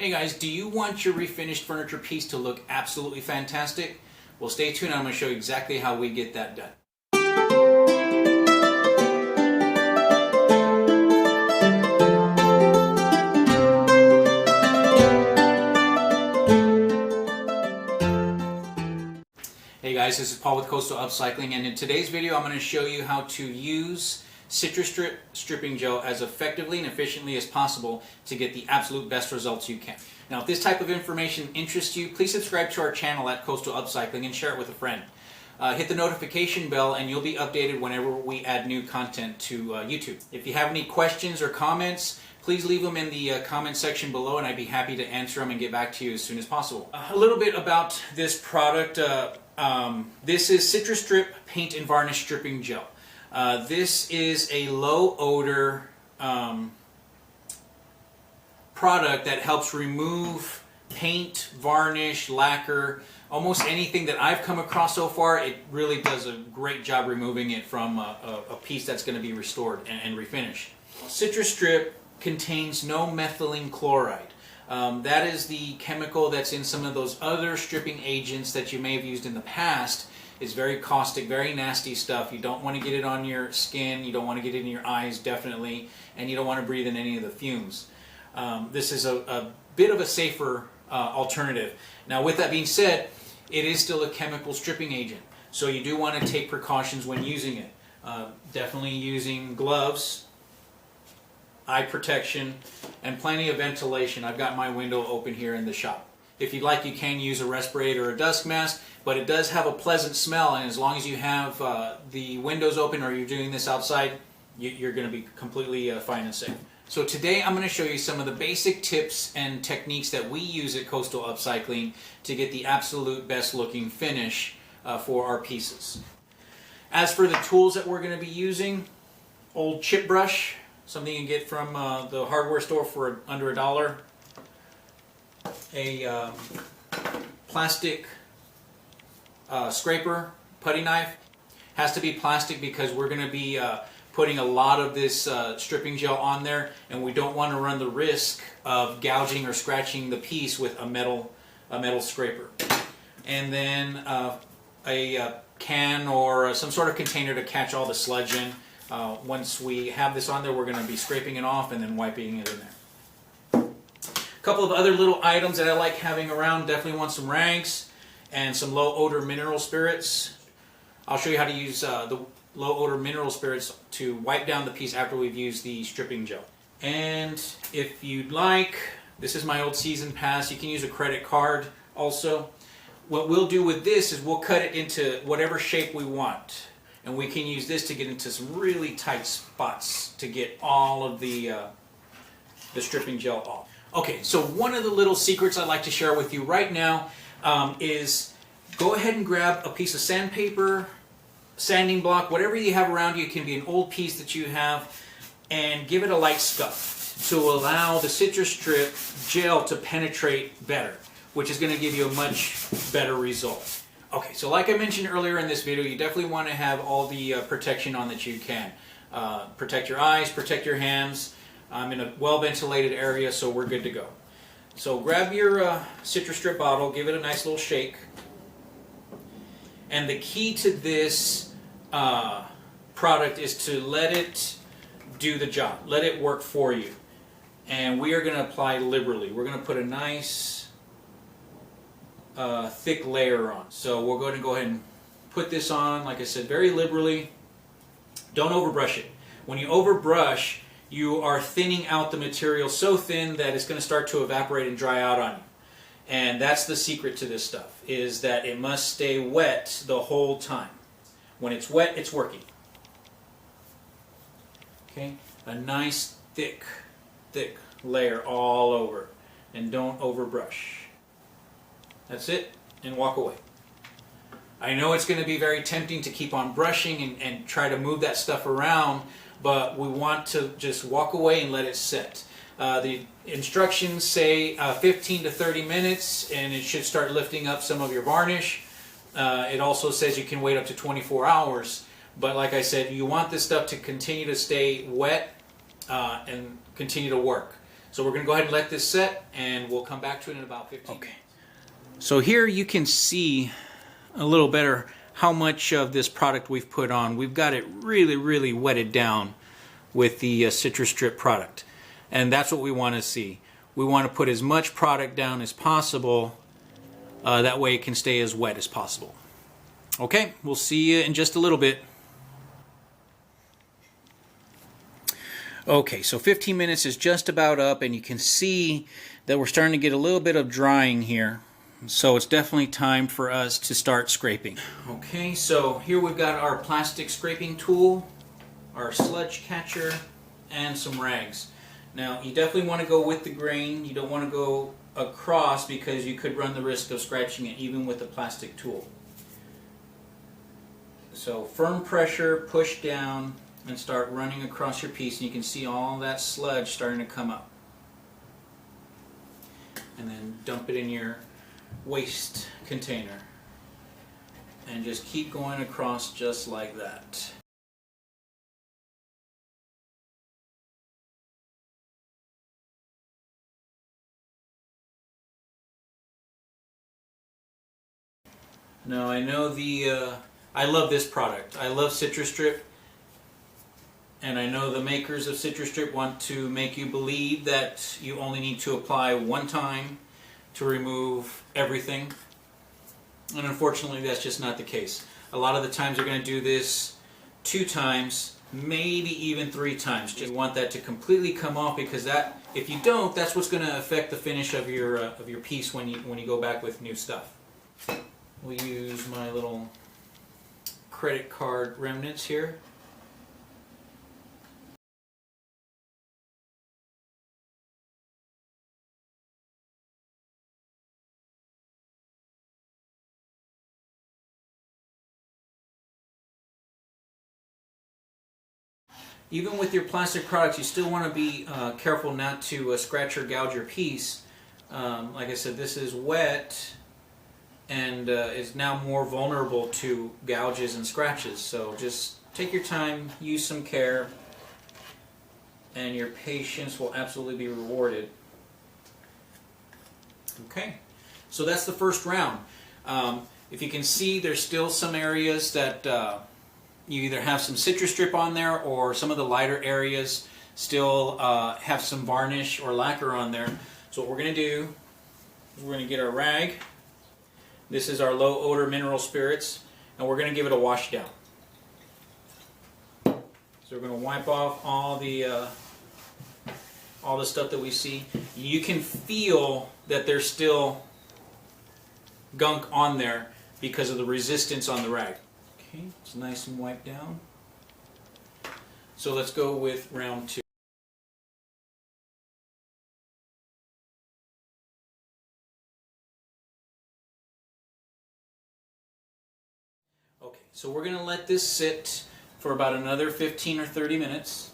Hey guys, do you want your refinished furniture piece to look absolutely fantastic? Well, stay tuned. I'm going to show you exactly how we get that done. Hey guys, this is Paul with Coastal Upcycling, and in today's video I'm going to show you how to use CitriStrip stripping gel as effectively and efficiently as possible to get the absolute best results you can. Now, if this type of information interests you, please subscribe to our channel at Coastal Upcycling and share it with a friend. Hit the notification bell and you'll be updated whenever we add new content to YouTube. If you have any questions or comments, please leave them in the comment section below and I'd be happy to answer them and get back to you as soon as possible. A little bit about this product. This is CitriStrip Paint and Varnish Stripping Gel. This is a low odor product that helps remove paint, varnish, lacquer, almost anything that I've come across so far. It really does a great job removing it from a piece that's going to be restored and refinished. CitriStrip contains no methylene chloride. That is the chemical that's in some of those other stripping agents that you may have used in the past. It's very caustic, very nasty stuff. You don't want to get it on your skin, you don't want to get it in your eyes, definitely, and you don't want to breathe in any of the fumes. This is a bit of a safer alternative. Now, with that being said, it is still a chemical stripping agent, so you do want to take precautions when using it. Definitely using gloves, eye protection, and plenty of ventilation. I've got my window open here in the shop. If you'd like, you can use a respirator or a dust mask, but it does have a pleasant smell, and as long as you have the windows open or you're doing this outside, you're going to be completely fine and safe. So today I'm going to show you some of the basic tips and techniques that we use at Coastal Upcycling to get the absolute best looking finish for our pieces. As for the tools that we're going to be using, old chip brush, something you can get from the hardware store for under $1. A plastic scraper, putty knife. Has to be plastic because we're going to be putting a lot of this stripping gel on there, and we don't want to run the risk of gouging or scratching the piece with a metal scraper. And then a can or some sort of container to catch all the sludge in. Once we have this on there, we're going to be scraping it off and then wiping it in there. A couple of other little items that I like having around. Definitely want some rags and some low odor mineral spirits. I'll show you how to use the low odor mineral spirits to wipe down the piece after we've used the stripping gel. And if you'd like, this is my old season pass. You can use a credit card also. What we'll do with this is we'll cut it into whatever shape we want. And we can use this to get into some really tight spots to get all of the stripping gel off. Okay, so one of the little secrets I'd like to share with you right now is go ahead and grab a piece of sandpaper, sanding block, whatever you have around you. It can be an old piece that you have, and give it a light scuff to allow the CitriStrip gel to penetrate better, which is going to give you a much better result. Okay, so like I mentioned earlier in this video, you definitely want to have all the protection on that you can. Protect your eyes, protect your hands. I'm in a well-ventilated area, so we're good to go. So grab your CitriStrip bottle, give it a nice little shake. And the key to this product is to let it do the job. Let it work for you. And we are going to apply liberally. We're going to put a nice thick layer on. So we're going to go ahead and put this on, like I said, very liberally. Don't overbrush it. When you overbrush, you are thinning out the material so thin that it's going to start to evaporate and dry out on you. And that's the secret to this stuff, is that it must stay wet the whole time. When it's wet, it's working. Okay, a nice thick layer all over. And don't overbrush. That's it, and walk away. I know it's going to be very tempting to keep on brushing and try to move that stuff around, but we want to just walk away and let it set. The instructions say 15 to 30 minutes, and it should start lifting up some of your varnish. It also says you can wait up to 24 hours, but like I said, you want this stuff to continue to stay wet and continue to work. So we're going to go ahead and let this set, and we'll come back to it in about 15 minutes. So here you can see a little better how much of this product we've put on. We've got it really wetted down with the CitriStrip product. And that's what we want to see. We want to put as much product down as possible. That way it can stay as wet as possible. Okay, we'll see you in just a little bit. Okay, so 15 minutes is just about up, and you can see that we're starting to get a little bit of drying here. So it's definitely time for us to start scraping. Okay, so here we've got our plastic scraping tool, our sludge catcher, and some rags. Now, you definitely want to go with the grain. You don't want to go across because you could run the risk of scratching it even with a plastic tool. So firm pressure, push down, and start running across your piece, and you can see all that sludge starting to come up. And then dump it in your waste container. And just keep going across just like that. Now I know I love this product. I love CitriStrip. And I know the makers of CitriStrip want to make you believe that you only need to apply one time to remove everything. And unfortunately, that's just not the case. A lot of the times you're going to do this 2 times, maybe even 3 times. You want that to completely come off, because that, if you don't, that's what's going to affect the finish of your piece when you go back with new stuff. We'll use my little credit card remnants here. Even with your plastic products, you still want to be careful not to scratch or gouge your piece. Like I said, this is wet and is now more vulnerable to gouges and scratches. So just take your time, use some care, and your patience will absolutely be rewarded. Okay, so that's the first round. If you can see, there's still some areas that you either have some CitriStrip on there, or some of the lighter areas still have some varnish or lacquer on there. So what we're going to do is we're going to get our rag. This is our low odor mineral spirits, and we're going to give it a wash down. So we're going to wipe off all the stuff that we see. You can feel that there's still gunk on there because of the resistance on the rag. Okay, it's nice and wiped down. So let's go with round 2. Okay, so we're going to let this sit for about another 15 or 30 minutes.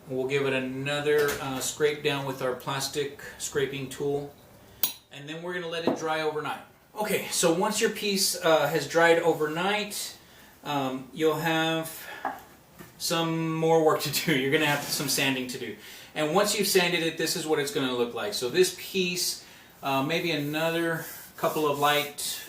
We'll give it another scrape down with our plastic scraping tool, and then we're going to let it dry overnight. Okay, so once your piece has dried overnight, you'll have some more work to do. You're going to have some sanding to do. And once you've sanded it, this is what it's going to look like. So this piece, maybe another couple of light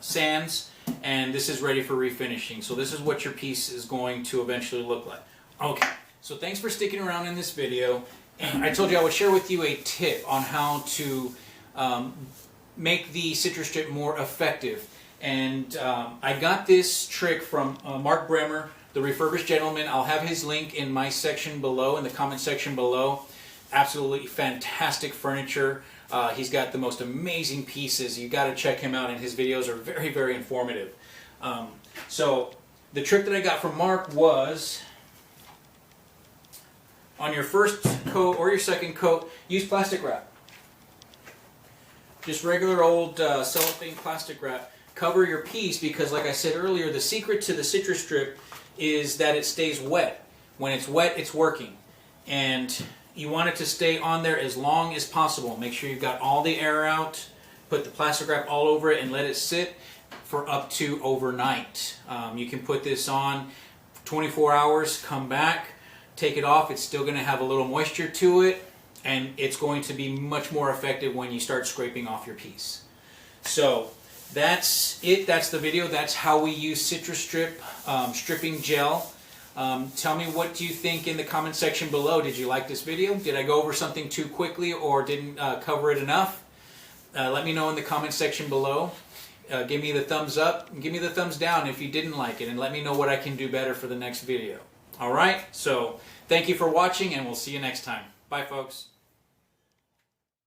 sands, and this is ready for refinishing. So this is what your piece is going to eventually look like. Okay, so thanks for sticking around in this video. I told you I would share with you a tip on how to make the CitriStrip more effective. And I got this trick from Mark Bremer, the Refurbished Gentleman. I'll have his link in my section below, in the comment section below. Absolutely fantastic furniture. He's got the most amazing pieces. You got to check him out, and his videos are very, very informative. So the trick that I got from Mark was, on your first coat or your second coat, use plastic wrap. Just regular old cellophane plastic wrap. Cover your piece, because like I said earlier, the secret to the CitriStrip is that it stays wet. When it's wet, it's working. And you want it to stay on there as long as possible. Make sure you've got all the air out. Put the plastic wrap all over it and let it sit for up to overnight. You can put this on 24 hours, come back, take it off, it's still going to have a little moisture to it, and it's going to be much more effective when you start scraping off your piece. So that's it. That's the video. That's how we use CitriStrip stripping gel. Tell me, what do you think in the comment section below. Did you like this video? Did I go over something too quickly or didn't cover it enough? Let me know in the comment section below. Give me the thumbs up and give me the thumbs down if you didn't like it, and let me know what I can do better for the next video. Alright, so thank you for watching, and we'll see you next time. Bye, folks.